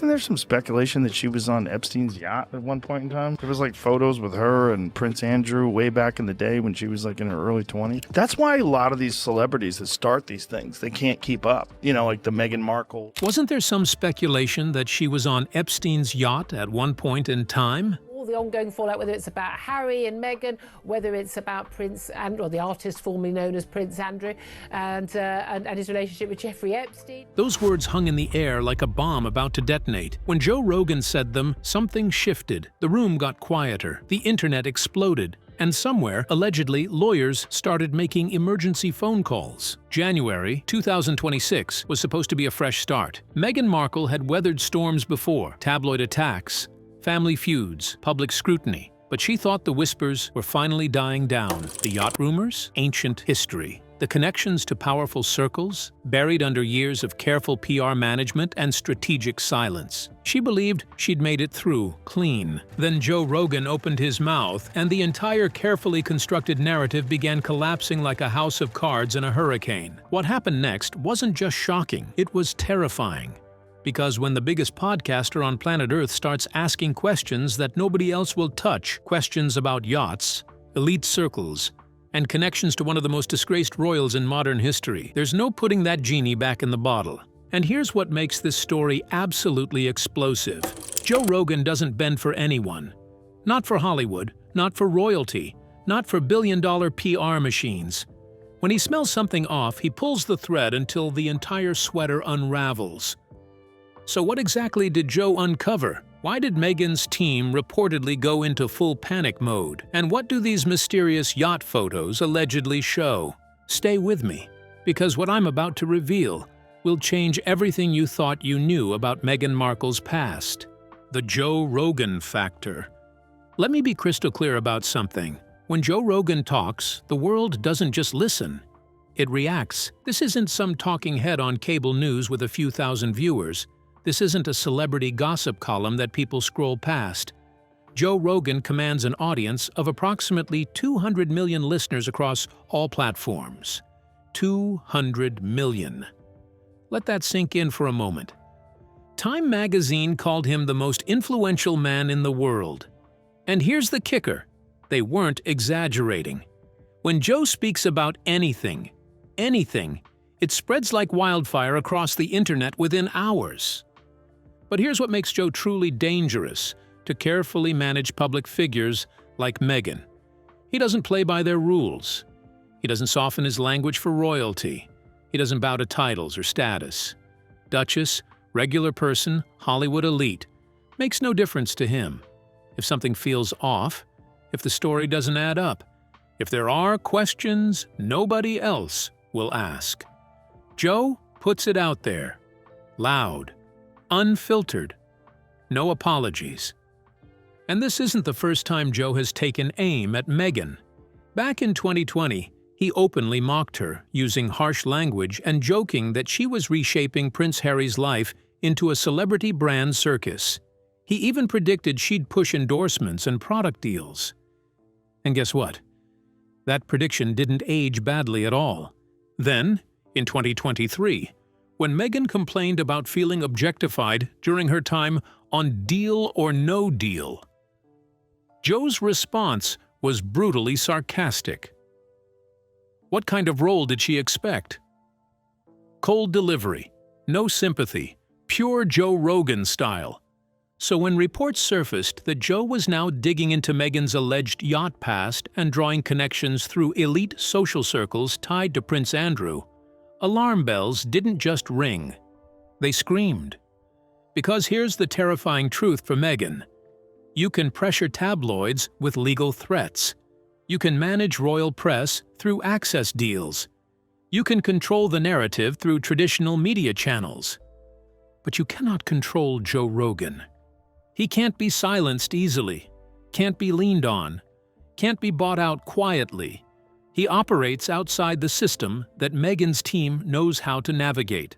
Wasn't there some speculation that she was on Epstein's yacht at one point in time? There was like photos with her and Prince Andrew way back in the day when she was like in her early 20s. That's why a lot of these celebrities that start these things, they can't keep up. You know, like the Meghan Markle. Wasn't there some speculation that she was on Epstein's yacht at one point in time? All the ongoing fallout, whether it's about Harry and Meghan, whether it's about Prince Andrew, or the artist formerly known as Prince Andrew, and his relationship with Jeffrey Epstein. Those words hung in the air like a bomb about to detonate. When Joe Rogan said them, something shifted. The room got quieter. The internet exploded. And somewhere, allegedly, lawyers started making emergency phone calls. January 2026 was supposed to be a fresh start. Meghan Markle had weathered storms before: tabloid attacks, family feuds, public scrutiny. But she thought the whispers were finally dying down. The yacht rumors? Ancient history. The connections to powerful circles? Buried under years of careful PR management and strategic silence. She believed she'd made it through clean. Then Joe Rogan opened his mouth, and the entire carefully constructed narrative began collapsing like a house of cards in a hurricane. What happened next wasn't just shocking, it was terrifying. Because when the biggest podcaster on planet Earth starts asking questions that nobody else will touch, questions about yachts, elite circles, and connections to one of the most disgraced royals in modern history, there's no putting that genie back in the bottle. And here's what makes this story absolutely explosive. Joe Rogan doesn't bend for anyone. Not for Hollywood, not for royalty, not for billion-dollar PR machines. When he smells something off, he pulls the thread until the entire sweater unravels. So what exactly did Joe uncover? Why did Meghan's team reportedly go into full panic mode? And what do these mysterious yacht photos allegedly show? Stay with me, because what I'm about to reveal will change everything you thought you knew about Meghan Markle's past. The Joe Rogan factor. Let me be crystal clear about something. When Joe Rogan talks, the world doesn't just listen. It reacts. This isn't some talking head on cable news with a few thousand viewers. This isn't a celebrity gossip column that people scroll past. Joe Rogan commands an audience of approximately 200 million listeners across all platforms. 200 million. Let that sink in for a moment. Time magazine called him the most influential man in the world. And here's the kicker: they weren't exaggerating. When Joe speaks about anything, it spreads like wildfire across the internet within hours. But here's what makes Joe truly dangerous to carefully manage public figures like Meghan. He doesn't play by their rules. He doesn't soften his language for royalty. He doesn't bow to titles or status. Duchess, regular person, Hollywood elite. Makes no difference to him. If something feels off, if the story doesn't add up, if there are questions nobody else will ask. Joe puts it out there. Loud. Unfiltered. No apologies. And this isn't the first time Joe has taken aim at Meghan. Back in 2020, he openly mocked her, using harsh language and joking that she was reshaping Prince Harry's life into a celebrity brand circus. He even predicted she'd push endorsements and product deals. And guess what? That prediction didn't age badly at all. Then, in 2023, when Meghan complained about feeling objectified during her time on Deal or No Deal, Joe's response was brutally sarcastic. What kind of role did she expect? Cold delivery, no sympathy, pure Joe Rogan style. So when reports surfaced that Joe was now digging into Meghan's alleged yacht past and drawing connections through elite social circles tied to Prince Andrew, alarm bells didn't just ring. They screamed. Because here's the terrifying truth for Meghan. You can pressure tabloids with legal threats. You can manage royal press through access deals. You can control the narrative through traditional media channels. But you cannot control Joe Rogan. He can't be silenced easily, can't be leaned on, can't be bought out quietly. He operates outside the system that Meghan's team knows how to navigate.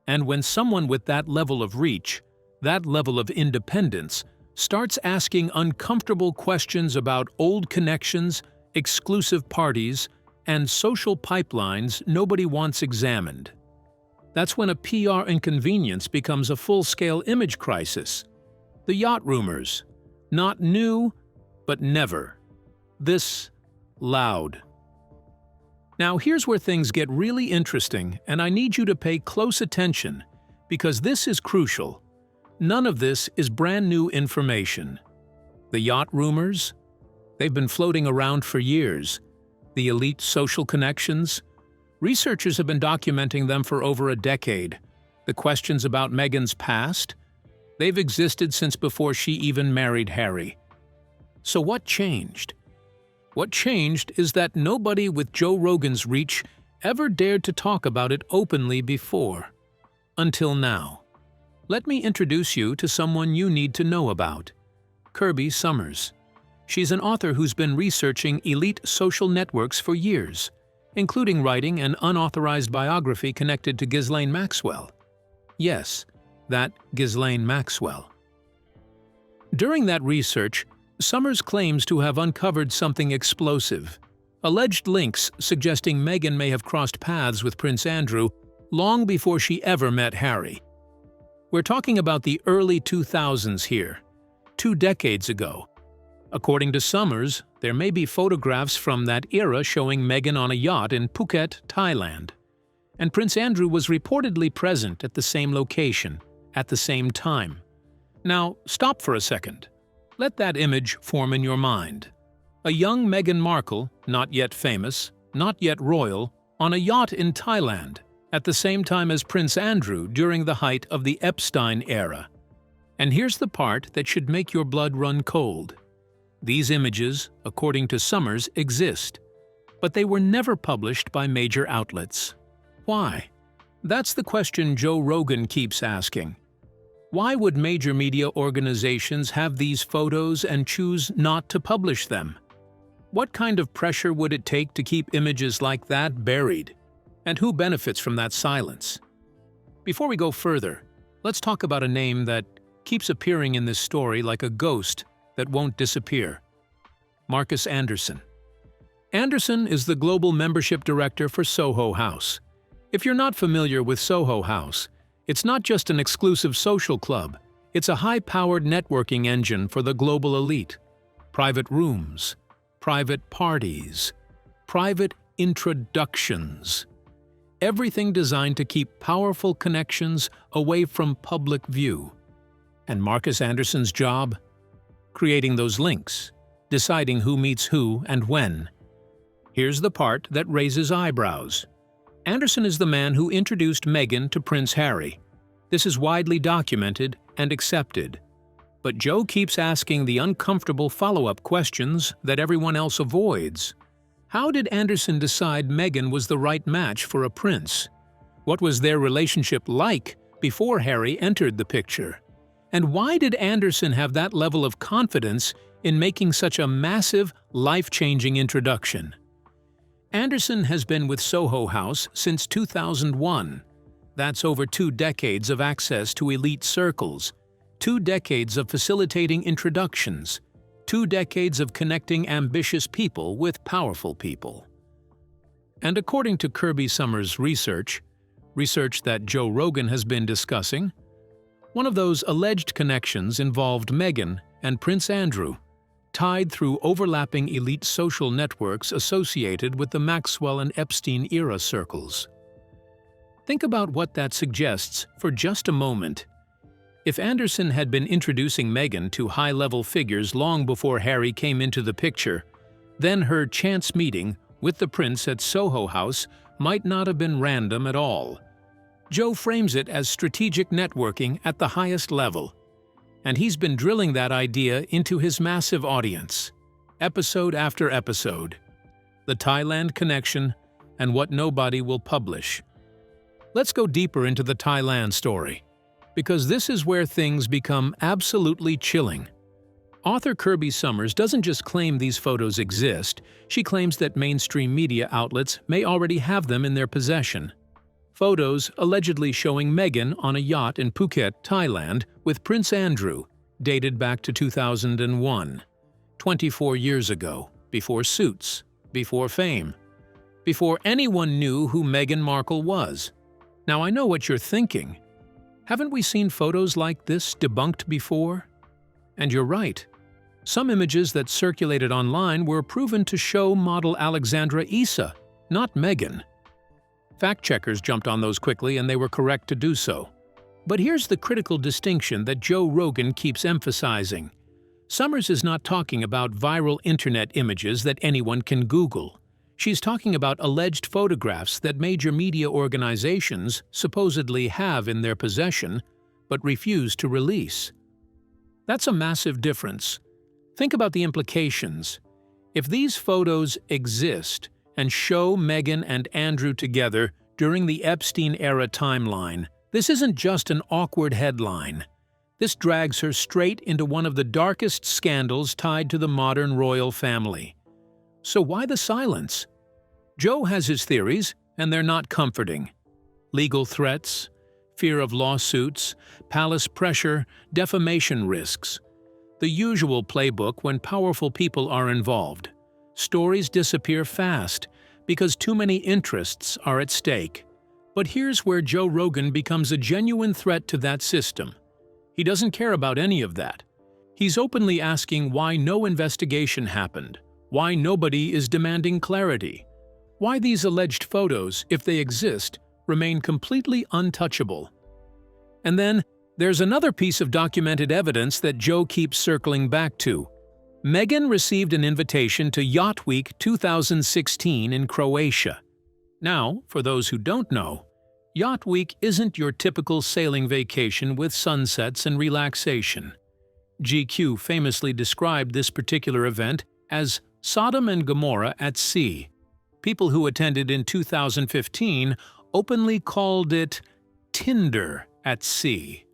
And when someone with that level of reach, that level of independence, starts asking uncomfortable questions about old connections, exclusive parties, and social pipelines nobody wants examined, That's when a PR inconvenience becomes a full-scale image crisis. The yacht rumors. Not new, but never. This loud. Now here's where things get really interesting, and I need you to pay close attention, because this is crucial. None of this is brand new information. The yacht rumors? They've been floating around for years. The elite social connections? Researchers have been documenting them for over a decade. The questions about Meghan's past? They've existed since before she even married Harry. So what changed? What changed is that nobody with Joe Rogan's reach ever dared to talk about it openly before. Until now. Let me introduce you to someone you need to know about. Kirby Sommers. She's an author who's been researching elite social networks for years, including writing an unauthorized biography connected to Ghislaine Maxwell. Yes, that Ghislaine Maxwell. During that research, Sommers claims to have uncovered something explosive. Alleged links suggesting Meghan may have crossed paths with Prince Andrew long before she ever met Harry. We're talking about the early 2000s here, 2 decades ago. According to Sommers, there may be photographs from that era showing Meghan on a yacht in Phuket, Thailand. And Prince Andrew was reportedly present at the same location, at the same time. Now, stop for a second. Let that image form in your mind. A young Meghan Markle, not yet famous, not yet royal, on a yacht in Thailand, at the same time as Prince Andrew during the height of the Epstein era. And here's the part that should make your blood run cold. These images, according to Sommers, exist, but they were never published by major outlets. Why? That's the question Joe Rogan keeps asking. Why would major media organizations have these photos and choose not to publish them? What kind of pressure would it take to keep images like that buried? And who benefits from that silence? Before we go further, let's talk about a name that keeps appearing in this story like a ghost that won't disappear. Marcus Anderson. Anderson is the global membership director for Soho House. If you're not familiar with Soho House, it's not just an exclusive social club, it's a high-powered networking engine for the global elite. Private rooms, private parties, private introductions. Everything designed to keep powerful connections away from public view. And Marcus Anderson's job? Creating those links, deciding who meets who and when. Here's the part that raises eyebrows. Anderson is the man who introduced Meghan to Prince Harry. This is widely documented and accepted. But Joe keeps asking the uncomfortable follow-up questions that everyone else avoids. How did Anderson decide Meghan was the right match for a prince? What was their relationship like before Harry entered the picture? And why did Anderson have that level of confidence in making such a massive, life-changing introduction? Anderson has been with Soho House since 2001. That's over 2 decades of access to elite circles, 2 decades of facilitating introductions, 2 decades of connecting ambitious people with powerful people. And according to Kirby Sommers' research that Joe Rogan has been discussing, one of those alleged connections involved Meghan and Prince Andrew, tied through overlapping elite social networks associated with the Maxwell and Epstein era circles. Think about what that suggests for just a moment. If Anderson had been introducing Meghan to high-level figures long before Harry came into the picture, then her chance meeting with the prince at Soho House might not have been random at all. Joe frames it as strategic networking at the highest level. And he's been drilling that idea into his massive audience, episode after episode. The Thailand connection and what nobody will publish. Let's go deeper into the Thailand story, because this is where things become absolutely chilling. Author Kirby Sommers doesn't just claim these photos exist, she claims that mainstream media outlets may already have them in their possession. Photos allegedly showing Meghan on a yacht in Phuket, Thailand, with Prince Andrew, dated back to 2001, 24 years ago, before Suits, before fame, before anyone knew who Meghan Markle was. Now I know what you're thinking. Haven't we seen photos like this debunked before? And you're right. Some images that circulated online were proven to show model Alexandra Issa, not Meghan. Fact-checkers jumped on those quickly and they were correct to do so. But here's the critical distinction that Joe Rogan keeps emphasizing. Summers is not talking about viral internet images that anyone can Google. She's talking about alleged photographs that major media organizations supposedly have in their possession, but refuse to release. That's a massive difference. Think about the implications. If these photos exist and show Meghan and Andrew together during the Epstein-era timeline, this isn't just an awkward headline. This drags her straight into one of the darkest scandals tied to the modern royal family. So why the silence? Joe has his theories, and they're not comforting. Legal threats, fear of lawsuits, palace pressure, defamation risks. The usual playbook when powerful people are involved. Stories disappear fast because too many interests are at stake. But here's where Joe Rogan becomes a genuine threat to that system. He doesn't care about any of that. He's openly asking why no investigation happened, why nobody is demanding clarity, why these alleged photos, if they exist, remain completely untouchable. And then, there's another piece of documented evidence that Joe keeps circling back to. Meghan received an invitation to Yacht Week 2016 in Croatia. Now, for those who don't know, Yacht Week isn't your typical sailing vacation with sunsets and relaxation. GQ famously described this particular event as Sodom and Gomorrah at sea. People who attended in 2015 openly called it Tinder at sea.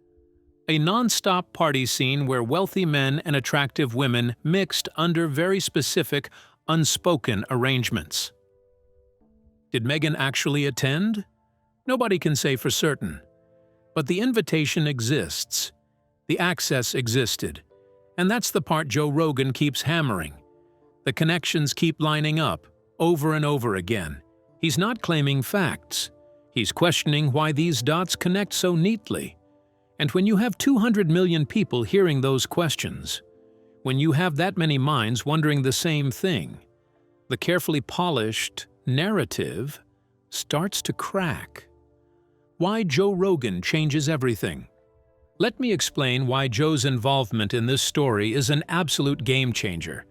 A non-stop party scene where wealthy men and attractive women mixed under very specific, unspoken arrangements. Did Meghan actually attend? Nobody can say for certain. But the invitation exists. The access existed. And that's the part Joe Rogan keeps hammering. The connections keep lining up, over and over again. He's not claiming facts. He's questioning why these dots connect so neatly. And when you have 200 million people hearing those questions, when you have that many minds wondering the same thing, the carefully polished narrative starts to crack. Why Joe Rogan changes everything. Let me explain why Joe's involvement in this story is an absolute game changer,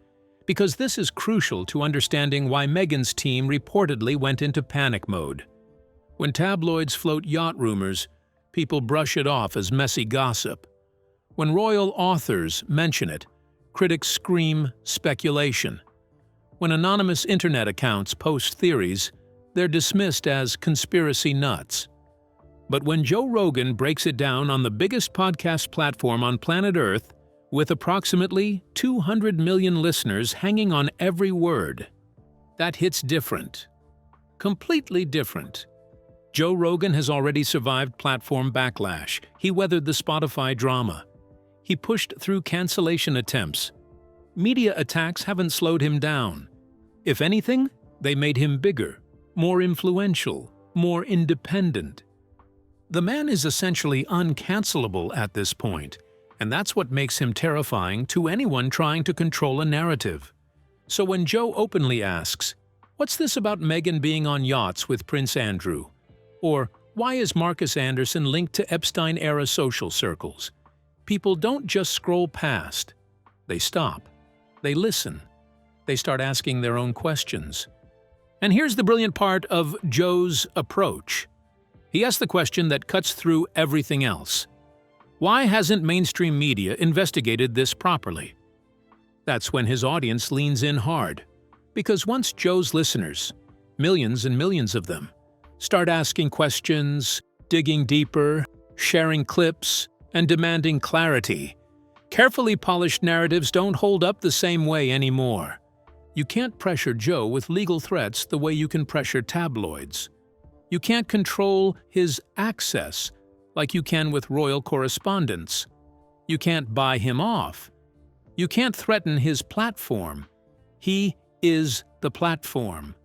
because this is crucial to understanding why Meghan's team reportedly went into panic mode. When tabloids float yacht rumors, people brush it off as messy gossip. When royal authors mention it, critics scream speculation. When anonymous internet accounts post theories, they're dismissed as conspiracy nuts. But when Joe Rogan breaks it down on the biggest podcast platform on planet Earth, with approximately 200 million listeners hanging on every word, that hits different. Completely different. Joe Rogan has already survived platform backlash. He weathered the Spotify drama. He pushed through cancellation attempts. Media attacks haven't slowed him down. If anything, they made him bigger, more influential, more independent. The man is essentially uncancelable at this point, and that's what makes him terrifying to anyone trying to control a narrative. So when Joe openly asks, "What's this about Meghan being on yachts with Prince Andrew?" Or, "Why is Marcus Anderson linked to Epstein-era social circles?" people don't just scroll past. They stop. They listen. They start asking their own questions. And here's the brilliant part of Joe's approach. He asks the question that cuts through everything else. Why hasn't mainstream media investigated this properly? That's when his audience leans in hard. Because once Joe's listeners, millions and millions of them, start asking questions, digging deeper, sharing clips, and demanding clarity, carefully polished narratives don't hold up the same way anymore. You can't pressure Joe with legal threats the way you can pressure tabloids. You can't control his access like you can with royal correspondence. You can't buy him off. You can't threaten his platform. He is the platform.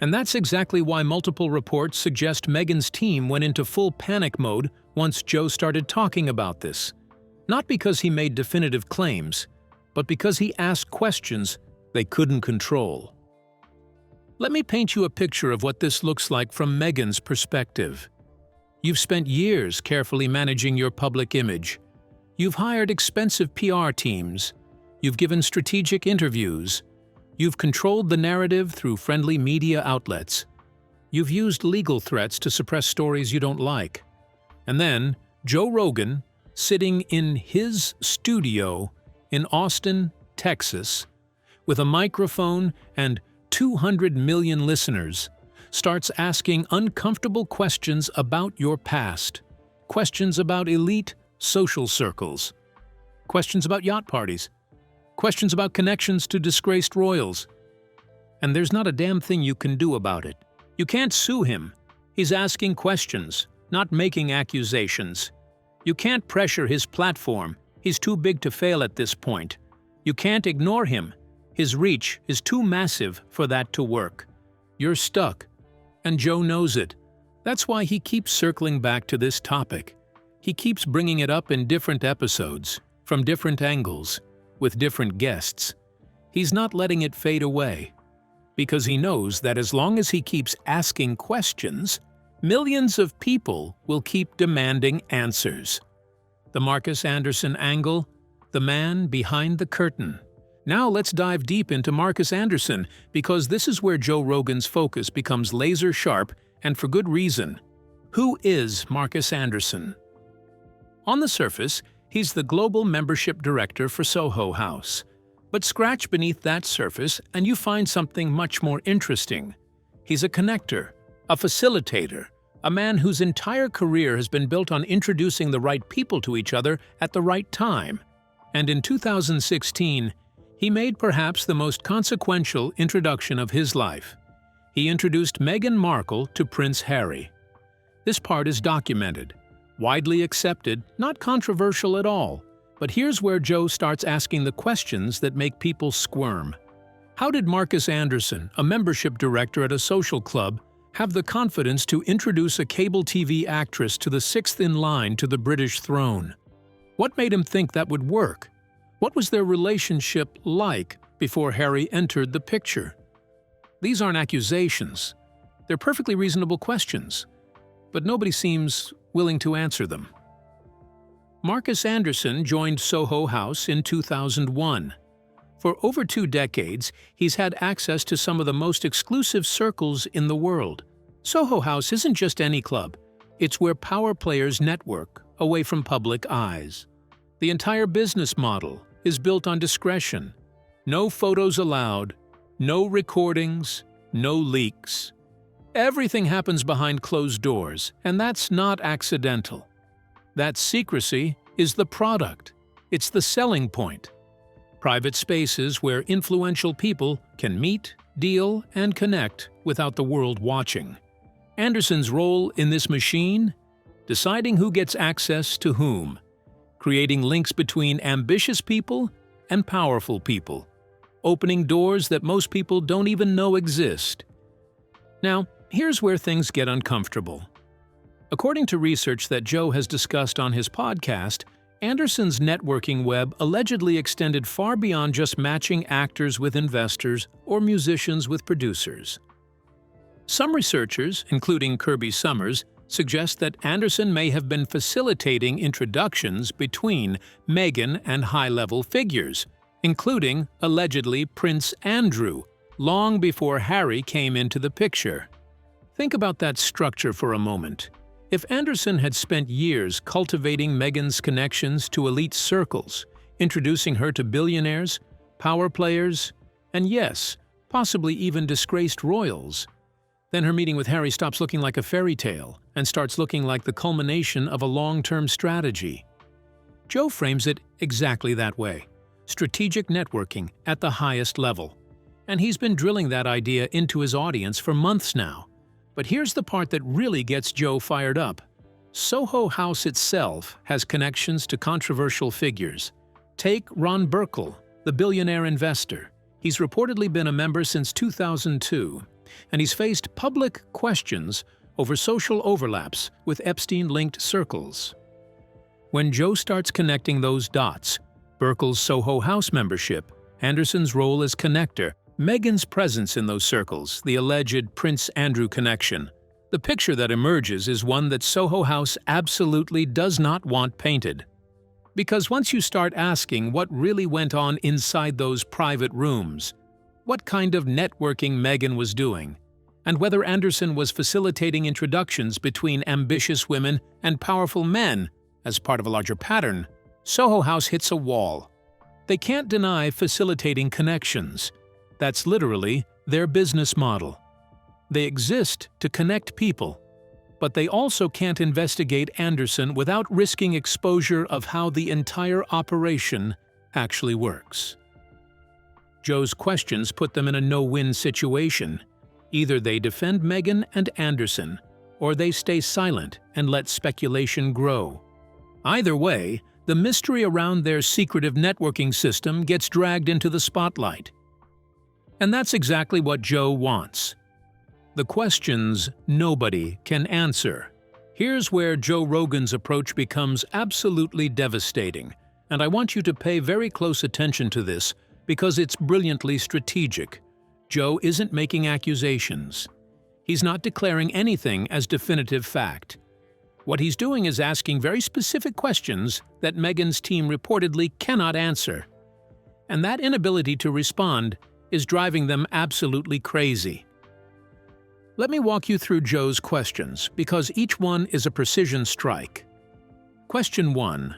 And that's exactly why multiple reports suggest Meghan's team went into full panic mode once Joe started talking about this. Not because he made definitive claims, but because he asked questions they couldn't control. Let me paint you a picture of what this looks like from Meghan's perspective. You've spent years carefully managing your public image. You've hired expensive PR teams. You've given strategic interviews. You've controlled the narrative through friendly media outlets. You've used legal threats to suppress stories you don't like. And then, Joe Rogan, sitting in his studio in Austin, Texas, with a microphone and 200 million listeners, starts asking uncomfortable questions about your past, questions about elite social circles, questions about yacht parties, questions about connections to disgraced royals. And there's not a damn thing you can do about it. You can't sue him. He's asking questions, not making accusations. You can't pressure his platform. He's too big to fail at this point. You can't ignore him. His reach is too massive for that to work. You're stuck. And Joe knows it. That's why he keeps circling back to this topic. He keeps bringing it up in different episodes, from different angles, with different guests. He's not letting it fade away, because he knows that as long as he keeps asking questions, millions of people will keep demanding answers. The Marcus Anderson angle, the man behind the curtain. Now let's dive deep into Marcus Anderson, because this is where Joe Rogan's focus becomes laser sharp, and for good reason. Who is Marcus Anderson? On the surface, he's the global membership director for Soho House. But scratch beneath that surface and you find something much more interesting. He's a connector, a facilitator, a man whose entire career has been built on introducing the right people to each other at the right time. And in 2016, he made perhaps the most consequential introduction of his life. He introduced Meghan Markle to Prince Harry. This part is documented, widely accepted, not controversial at all. But here's where Joe starts asking the questions that make people squirm. How did Marcus Anderson, a membership director at a social club, have the confidence to introduce a cable TV actress to the sixth in line to the British throne? What made him think that would work? What was their relationship like before Harry entered the picture? These aren't accusations. They're perfectly reasonable questions, but nobody seems willing to answer them. Marcus Anderson joined Soho House in 2001. For over 2 decades, he's had access to some of the most exclusive circles in the world. Soho House isn't just any club. It's where power players network away from public eyes. The entire business model is built on discretion. No photos allowed, no recordings, no leaks. Everything happens behind closed doors, and that's not accidental. That secrecy is the product. It's the selling point. Private spaces where influential people can meet, deal, and connect without the world watching. Anderson's role in this machine? Deciding who gets access to whom. Creating links between ambitious people and powerful people. Opening doors that most people don't even know exist. Now, here's where things get uncomfortable. According to research that Joe has discussed on his podcast, Anderson's networking web allegedly extended far beyond just matching actors with investors or musicians with producers. Some researchers, including Kirby Summers, suggest that Anderson may have been facilitating introductions between Meghan and high-level figures, including, allegedly, Prince Andrew, long before Harry came into the picture. Think about that structure for a moment. If Anderson had spent years cultivating Meghan's connections to elite circles, introducing her to billionaires, power players, and yes, possibly even disgraced royals, then her meeting with Harry stops looking like a fairy tale and starts looking like the culmination of a long-term strategy. Joe frames it exactly that way. Strategic networking at the highest level. And he's been drilling that idea into his audience for months now. But here's the part that really gets Joe fired up. Soho House itself has connections to controversial figures. Take Ron Burkle, the billionaire investor. He's reportedly been a member since 2002. and he's faced public questions over social overlaps with Epstein-linked circles. When Joe starts connecting those dots, Markle's Soho House membership, Anderson's role as connector, Meghan's presence in those circles, the alleged Prince Andrew connection, the picture that emerges is one that Soho House absolutely does not want painted. Because once you start asking what really went on inside those private rooms, what kind of networking Meghan was doing, and whether Anderson was facilitating introductions between ambitious women and powerful men as part of a larger pattern, Soho House hits a wall. They can't deny facilitating connections. That's literally their business model. They exist to connect people, but they also can't investigate Anderson without risking exposure of how the entire operation actually works. Joe's questions put them in a no-win situation. Either they defend Meghan and Anderson, or they stay silent and let speculation grow. Either way, the mystery around their secretive networking system gets dragged into the spotlight. And that's exactly what Joe wants. The questions nobody can answer. Here's where Joe Rogan's approach becomes absolutely devastating, and I want you to pay very close attention to this because it's brilliantly strategic. Joe isn't making accusations. He's not declaring anything as definitive fact. What he's doing is asking very specific questions that Meghan's team reportedly cannot answer. And that inability to respond is driving them absolutely crazy. Let me walk you through Joe's questions, because each one is a precision strike. Question 1.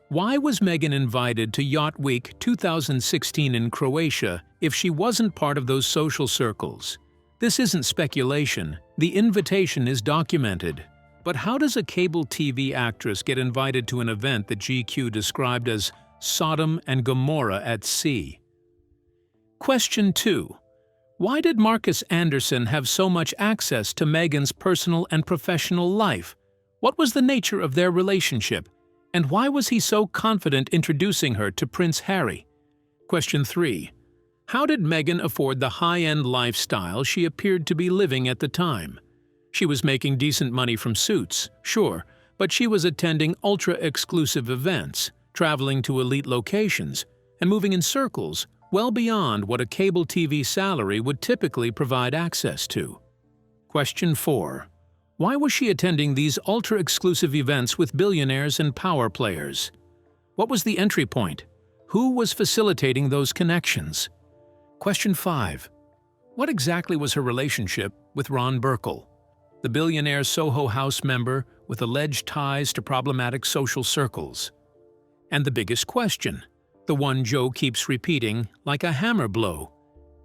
Why was Meghan invited to Yacht Week 2016 in Croatia if she wasn't part of those social circles? This isn't speculation. The invitation is documented. But how does a cable TV actress get invited to an event that GQ described as Sodom and Gomorrah at sea? Question 2. Why did Marcus Anderson have so much access to Meghan's personal and professional life? What was the nature of their relationship? And why was he so confident introducing her to Prince Harry? Question 3. How did Meghan afford the high-end lifestyle she appeared to be living at the time? She was making decent money from suits, sure, but she was attending ultra-exclusive events, traveling to elite locations, and moving in circles well beyond what a cable TV salary would typically provide access to. Question 4. Why was she attending these ultra-exclusive events with billionaires and power players? What was the entry point? Who was facilitating those connections? Question 5. What exactly was her relationship with Ron Burkle, the billionaire Soho House member with alleged ties to problematic social circles? And the biggest question, the one Joe keeps repeating like a hammer blow: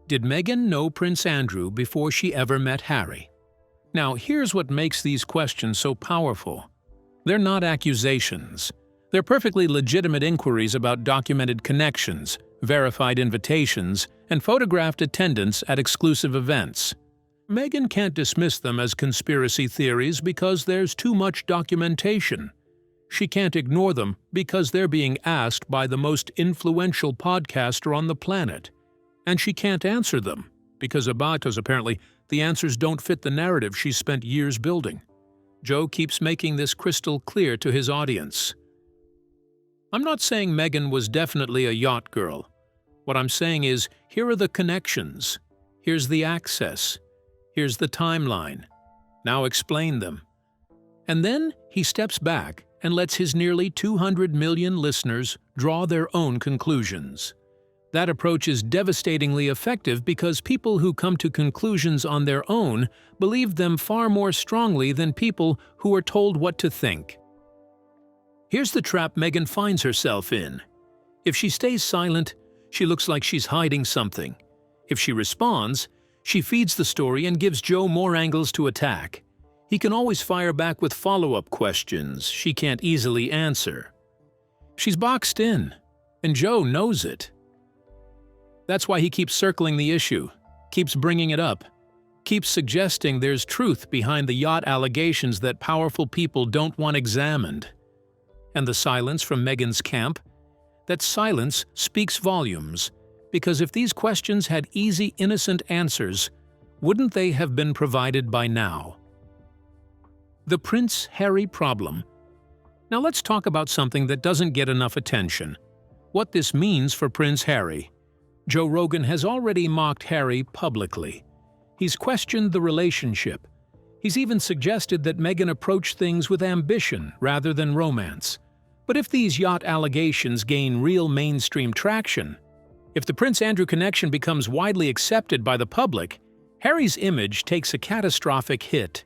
did Meghan know Prince Andrew before she ever met Harry? Now, here's what makes these questions so powerful. They're not accusations. They're perfectly legitimate inquiries about documented connections, verified invitations, and photographed attendance at exclusive events. Meghan can't dismiss them as conspiracy theories because there's too much documentation. She can't ignore them because they're being asked by the most influential podcaster on the planet. And she can't answer them because apparently the answers don't fit the narrative she's spent years building. Joe keeps making this crystal clear to his audience. I'm not saying Meghan was definitely a yacht girl. What I'm saying is, here are the connections. Here's the access. Here's the timeline. Now explain them. And then he steps back and lets his nearly 200 million listeners draw their own conclusions. That approach is devastatingly effective because people who come to conclusions on their own believe them far more strongly than people who are told what to think. Here's the trap Meghan finds herself in. If she stays silent, she looks like she's hiding something. If she responds, she feeds the story and gives Joe more angles to attack. He can always fire back with follow-up questions she can't easily answer. She's boxed in, and Joe knows it. That's why he keeps circling the issue, keeps bringing it up, keeps suggesting there's truth behind the yacht allegations that powerful people don't want examined. And the silence from Meghan's camp? That silence speaks volumes, because if these questions had easy, innocent answers, wouldn't they have been provided by now? The Prince Harry problem. Now let's talk about something that doesn't get enough attention. What this means for Prince Harry. Joe Rogan has already mocked Harry publicly. He's questioned the relationship. He's even suggested that Meghan approach things with ambition rather than romance. But if these yacht allegations gain real mainstream traction, if the Prince Andrew connection becomes widely accepted by the public, Harry's image takes a catastrophic hit.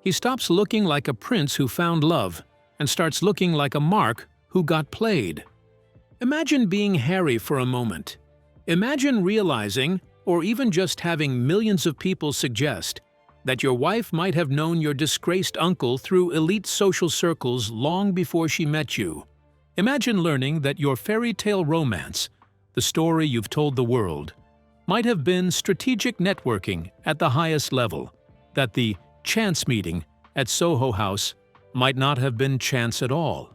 He stops looking like a prince who found love and starts looking like a mark who got played. Imagine being Harry for a moment. Imagine realizing, or even just having millions of people suggest, that your wife might have known your disgraced uncle through elite social circles long before she met you. Imagine learning that your fairy tale romance, the story you've told the world, might have been strategic networking at the highest level, that the chance meeting at Soho House might not have been chance at all.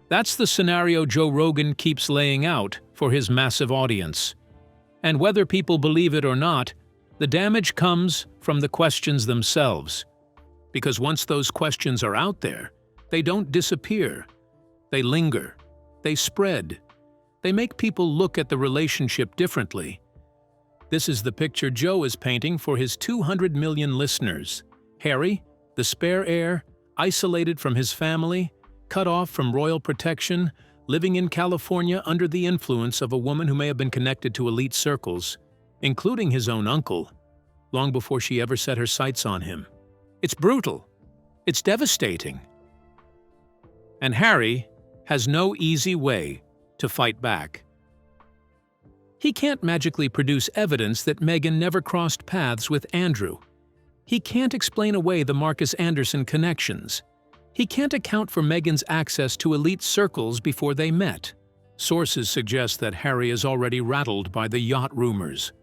That's the scenario Joe Rogan keeps laying out for his massive audience. And whether people believe it or not, the damage comes from the questions themselves. Because once those questions are out there, they don't disappear. They linger. They spread. They make people look at the relationship differently. This is the picture Joe is painting for his 200 million listeners. Harry, the spare heir, isolated from his family, cut off from royal protection, living in California under the influence of a woman who may have been connected to elite circles, including his own uncle, long before she ever set her sights on him. It's brutal. It's devastating. And Harry has no easy way to fight back. He can't magically produce evidence that Meghan never crossed paths with Andrew. He can't explain away the Marcus Anderson connections. He can't account for Meghan's access to elite circles before they met. Sources suggest that Harry is already rattled by the yacht rumors,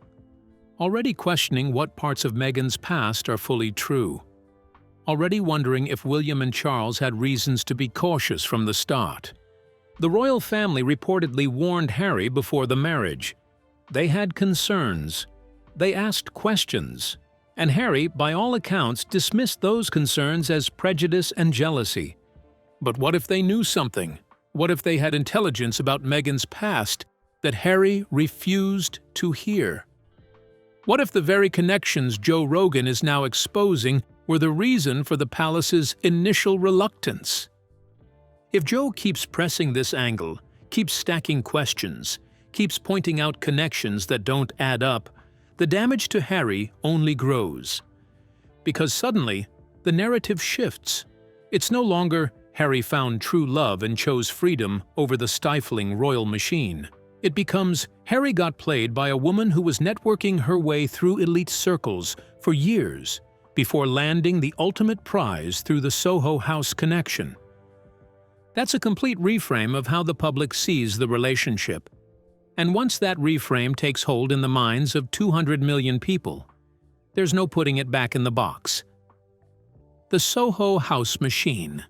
already questioning what parts of Meghan's past are fully true, already wondering if William and Charles had reasons to be cautious from the start. The royal family reportedly warned Harry before the marriage. They had concerns. They asked questions. And Harry, by all accounts, dismissed those concerns as prejudice and jealousy. But what if they knew something? What if they had intelligence about Meghan's past that Harry refused to hear? What if the very connections Joe Rogan is now exposing were the reason for the palace's initial reluctance? If Joe keeps pressing this angle, keeps stacking questions, keeps pointing out connections that don't add up, the damage to Harry only grows. Because suddenly, the narrative shifts. It's no longer Harry found true love and chose freedom over the stifling royal machine. It becomes Harry got played by a woman who was networking her way through elite circles for years before landing the ultimate prize through the Soho House connection. That's a complete reframe of how the public sees the relationship. And once that reframe takes hold in the minds of 200 million people, there's no putting it back in the box. The Soho House machine.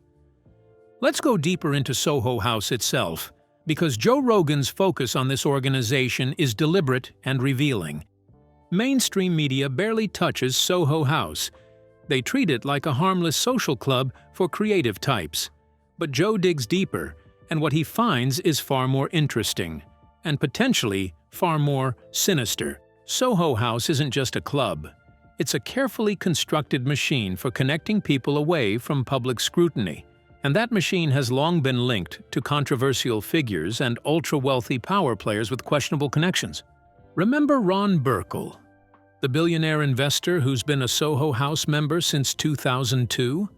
Let's go deeper into Soho House itself, because Joe Rogan's focus on this organization is deliberate and revealing. Mainstream media barely touches Soho House. They treat it like a harmless social club for creative types. But Joe digs deeper, and what he finds is far more interesting, and potentially far more sinister. Soho House isn't just a club. It's a carefully constructed machine for connecting people away from public scrutiny. And that machine has long been linked to controversial figures and ultra-wealthy power players with questionable connections. Remember Ron Burkle, the billionaire investor who's been a Soho House member since 2002?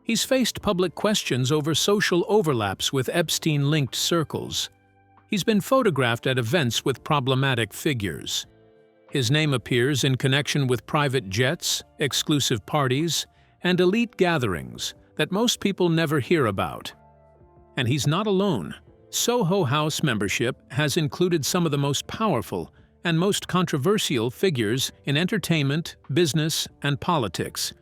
He's faced public questions over social overlaps with Epstein-linked circles. He's been photographed at events with problematic figures. His name appears in connection with private jets, exclusive parties, and elite gatherings that most people never hear about. And he's not alone. Soho House membership has included some of the most powerful and most controversial figures in entertainment, business, and politics.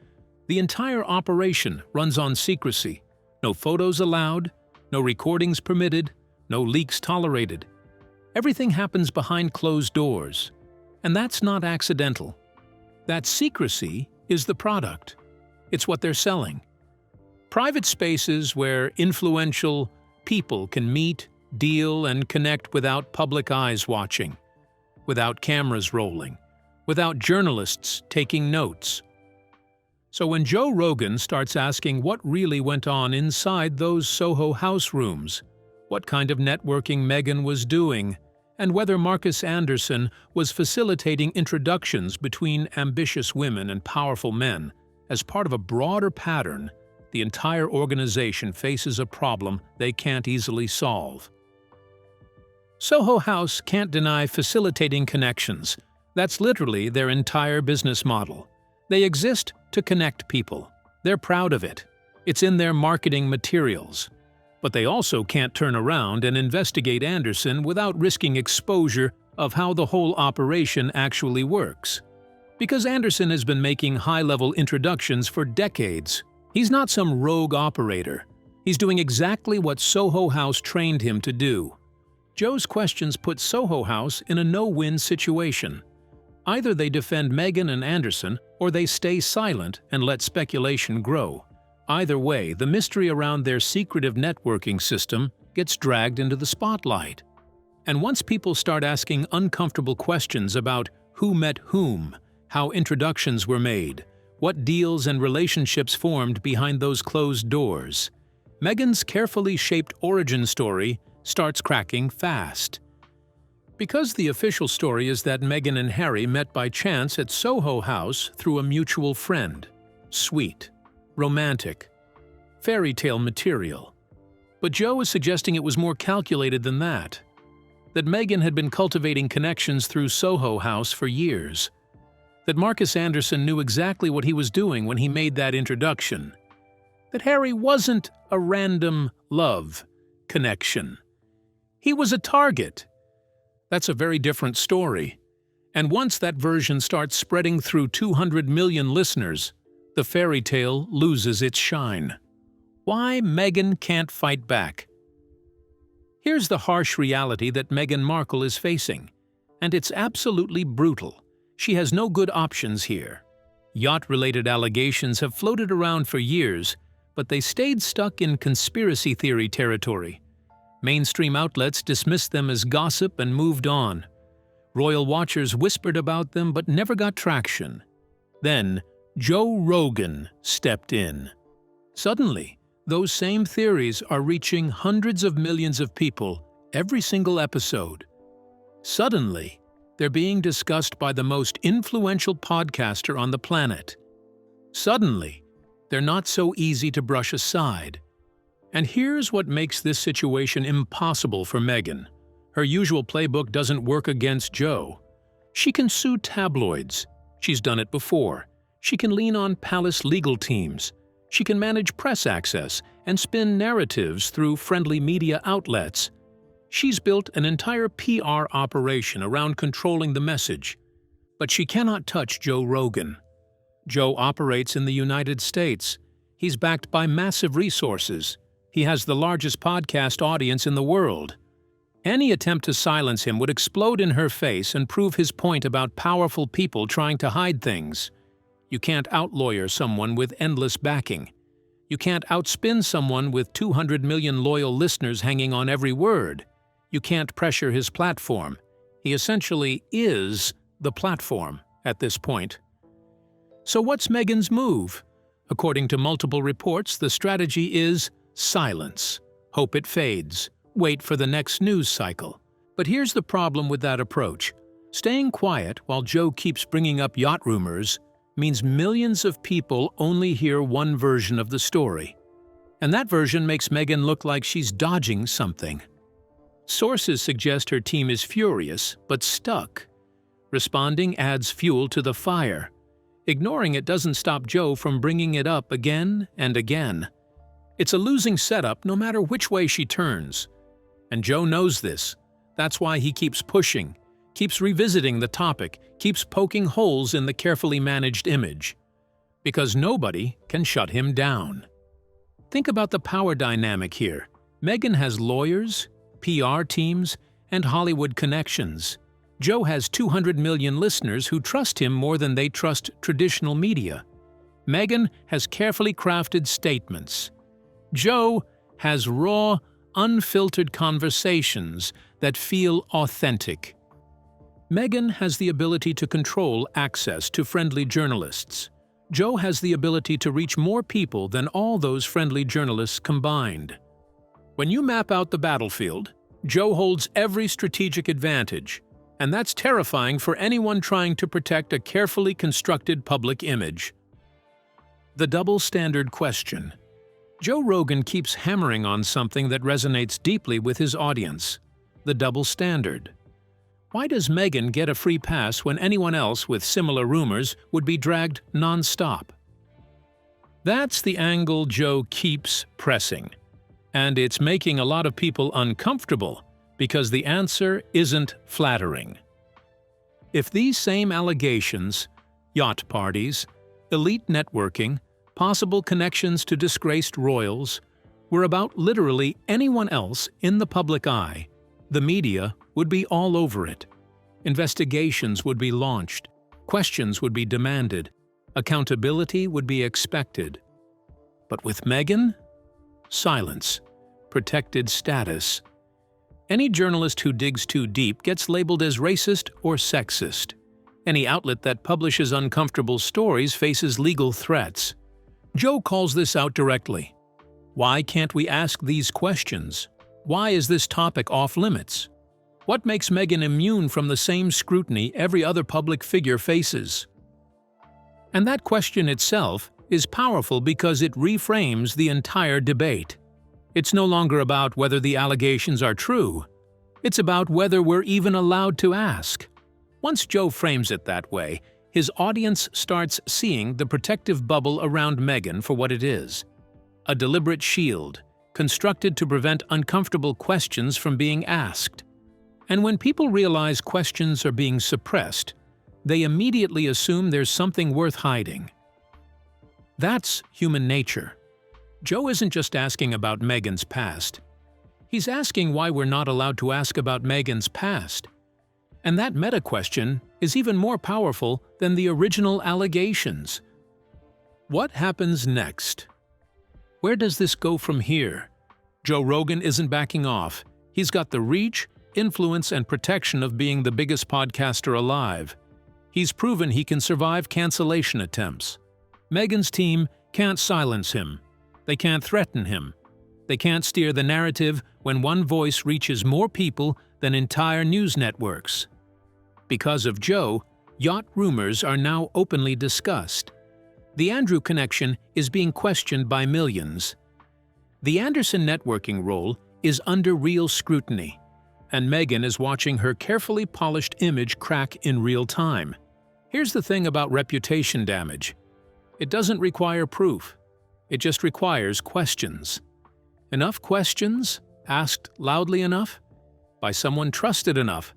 The entire operation runs on secrecy. No photos allowed, no recordings permitted, no leaks tolerated. Everything happens behind closed doors. And that's not accidental. That secrecy is the product. It's what they're selling. Private spaces where influential people can meet, deal, and connect without public eyes watching, without cameras rolling, without journalists taking notes. So when Joe Rogan starts asking what really went on inside those Soho House rooms, what kind of networking Meghan was doing, and whether Marcus Anderson was facilitating introductions between ambitious women and powerful men as part of a broader pattern, the entire organization faces a problem they can't easily solve. Soho House can't deny facilitating connections. That's literally their entire business model. They exist to connect people. They're proud of it. It's in their marketing materials. But they also can't turn around and investigate Anderson without risking exposure of how the whole operation actually works. Because Anderson has been making high-level introductions for decades. He's not some rogue operator. He's doing exactly what Soho House trained him to do. Joe's questions put Soho House in a no-win situation. Either they defend Meghan and Anderson, or they stay silent and let speculation grow. Either way, the mystery around their secretive networking system gets dragged into the spotlight. And once people start asking uncomfortable questions about who met whom, how introductions were made, what deals and relationships formed behind those closed doors, Meghan's carefully shaped origin story starts cracking fast. Because the official story is that Meghan and Harry met by chance at Soho House through a mutual friend. Sweet. Romantic. Fairy tale material. But Joe is suggesting it was more calculated than that. That Meghan had been cultivating connections through Soho House for years. That Marcus Anderson knew exactly what he was doing when he made that introduction. That Harry wasn't a random love connection. He was a target. That's a very different story. And once that version starts spreading through 200 million listeners, the fairy tale loses its shine. Why Meghan can't fight back? Here's the harsh reality that Meghan Markle is facing, and it's absolutely brutal. She has no good options here. Yacht-related allegations have floated around for years, but they stayed stuck in conspiracy theory territory. Mainstream outlets dismissed them as gossip and moved on. Royal watchers whispered about them but never got traction. Then, Joe Rogan stepped in. Suddenly, those same theories are reaching hundreds of millions of people every single episode. Suddenly, they're being discussed by the most influential podcaster on the planet. Suddenly, they're not so easy to brush aside. And here's what makes this situation impossible for Meghan. Her usual playbook doesn't work against Joe. She can sue tabloids. She's done it before. She can lean on palace legal teams. She can manage press access and spin narratives through friendly media outlets. She's built an entire PR operation around controlling the message. But she cannot touch Joe Rogan. Joe operates in the United States. He's backed by massive resources. He has the largest podcast audience in the world. Any attempt to silence him would explode in her face and prove his point about powerful people trying to hide things. You can't outlawyer someone with endless backing. You can't outspin someone with 200 million loyal listeners hanging on every word. You can't pressure his platform. He essentially is the platform at this point. So what's Meghan's move? According to multiple reports, the strategy is silence. Hope it fades. Wait for the next news cycle. But here's the problem with that approach. Staying quiet while Joe keeps bringing up yacht rumors means millions of people only hear one version of the story. And that version makes Meghan look like she's dodging something. Sources suggest her team is furious, but stuck. Responding adds fuel to the fire. Ignoring it doesn't stop Joe from bringing it up again and again. It's a losing setup no matter which way she turns. And Joe knows this. That's why he keeps pushing, keeps revisiting the topic, keeps poking holes in the carefully managed image. Because nobody can shut him down. Think about the power dynamic here. Meghan has lawyers, PR teams, and Hollywood connections. Joe has 200 million listeners who trust him more than they trust traditional media. Meghan has carefully crafted statements. Joe has raw, unfiltered conversations that feel authentic. Meghan has the ability to control access to friendly journalists. Joe has the ability to reach more people than all those friendly journalists combined. When you map out the battlefield, Joe holds every strategic advantage, and that's terrifying for anyone trying to protect a carefully constructed public image. The double standard question. Joe Rogan keeps hammering on something that resonates deeply with his audience: the double standard. Why does Meghan get a free pass when anyone else with similar rumors would be dragged non-stop? That's the angle Joe keeps pressing, and it's making a lot of people uncomfortable because the answer isn't flattering. If these same allegations, yacht parties, elite networking, possible connections to disgraced royals, were about literally anyone else in the public eye, the media would be all over it. Investigations would be launched, questions would be demanded, accountability would be expected. But with Meghan? Silence. Protected status. Any journalist who digs too deep gets labeled as racist or sexist. Any outlet that publishes uncomfortable stories faces legal threats. Joe calls this out directly. Why can't we ask these questions? Why is this topic off limits? What makes Meghan immune from the same scrutiny every other public figure faces? And that question itself is powerful because it reframes the entire debate. It's no longer about whether the allegations are true. It's about whether we're even allowed to ask. Once Joe frames it that way, his audience starts seeing the protective bubble around Meghan for what it is: a deliberate shield, constructed to prevent uncomfortable questions from being asked. And when people realize questions are being suppressed, they immediately assume there's something worth hiding. That's human nature. Joe isn't just asking about Meghan's past. He's asking why we're not allowed to ask about Meghan's past. And that meta-question is even more powerful than the original allegations. What happens next? Where does this go from here? Joe Rogan isn't backing off. He's got the reach, influence, and protection of being the biggest podcaster alive. He's proven he can survive cancellation attempts. Meghan's team can't silence him. They can't threaten him. They can't steer the narrative when one voice reaches more people than entire news networks. Because of Joe, yacht rumors are now openly discussed. The Andrew connection is being questioned by millions. The Anderson networking role is under real scrutiny, and Meghan is watching her carefully polished image crack in real time. Here's the thing about reputation damage. It doesn't require proof. It just requires questions. Enough questions, asked loudly enough, by someone trusted enough,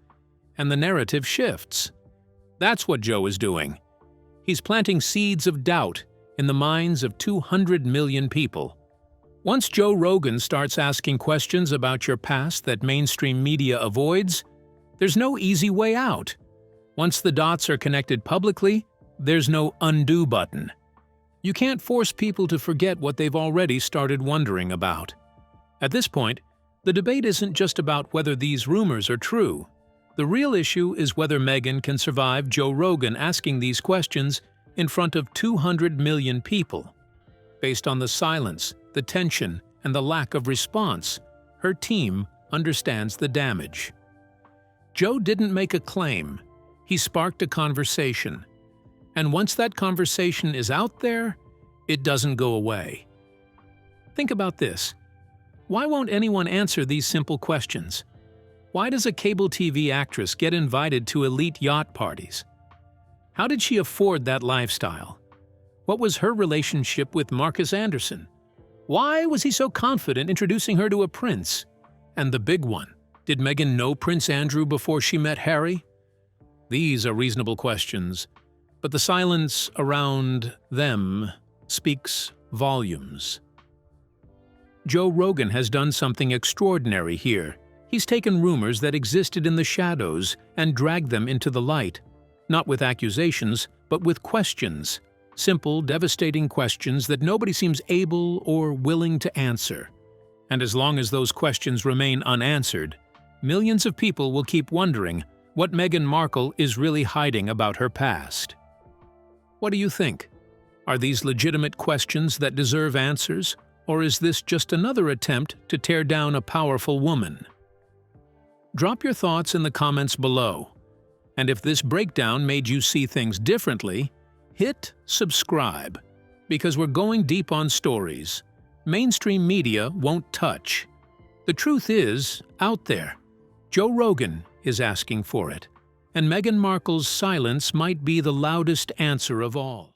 and the narrative shifts. That's what Joe is doing. He's planting seeds of doubt in the minds of 200 million people. Once Joe Rogan starts asking questions about your past that mainstream media avoids, there's no easy way out. Once the dots are connected publicly, there's no undo button. You can't force people to forget what they've already started wondering about. At this point, the debate isn't just about whether these rumors are true. The real issue is whether Meghan can survive Joe Rogan asking these questions in front of 200 million people. Based on the silence, the tension, and the lack of response, her team understands the damage. Joe didn't make a claim. He sparked a conversation. And once that conversation is out there, it doesn't go away. Think about this. Why won't anyone answer these simple questions? Why does a cable TV actress get invited to elite yacht parties? How did she afford that lifestyle? What was her relationship with Marcus Anderson? Why was he so confident introducing her to a prince? And the big one, did Meghan know Prince Andrew before she met Harry? These are reasonable questions, but the silence around them speaks volumes. Joe Rogan has done something extraordinary here. He's taken rumors that existed in the shadows and dragged them into the light, not with accusations, but with questions. Simple, devastating questions that nobody seems able or willing to answer. And as long as those questions remain unanswered, millions of people will keep wondering what Meghan Markle is really hiding about her past. What do you think? Are these legitimate questions that deserve answers, or is this just another attempt to tear down a powerful woman? Drop your thoughts in the comments below. And if this breakdown made you see things differently, hit subscribe, because we're going deep on stories mainstream media won't touch. The truth is out there. Joe Rogan is asking for it, and Meghan Markle's silence might be the loudest answer of all.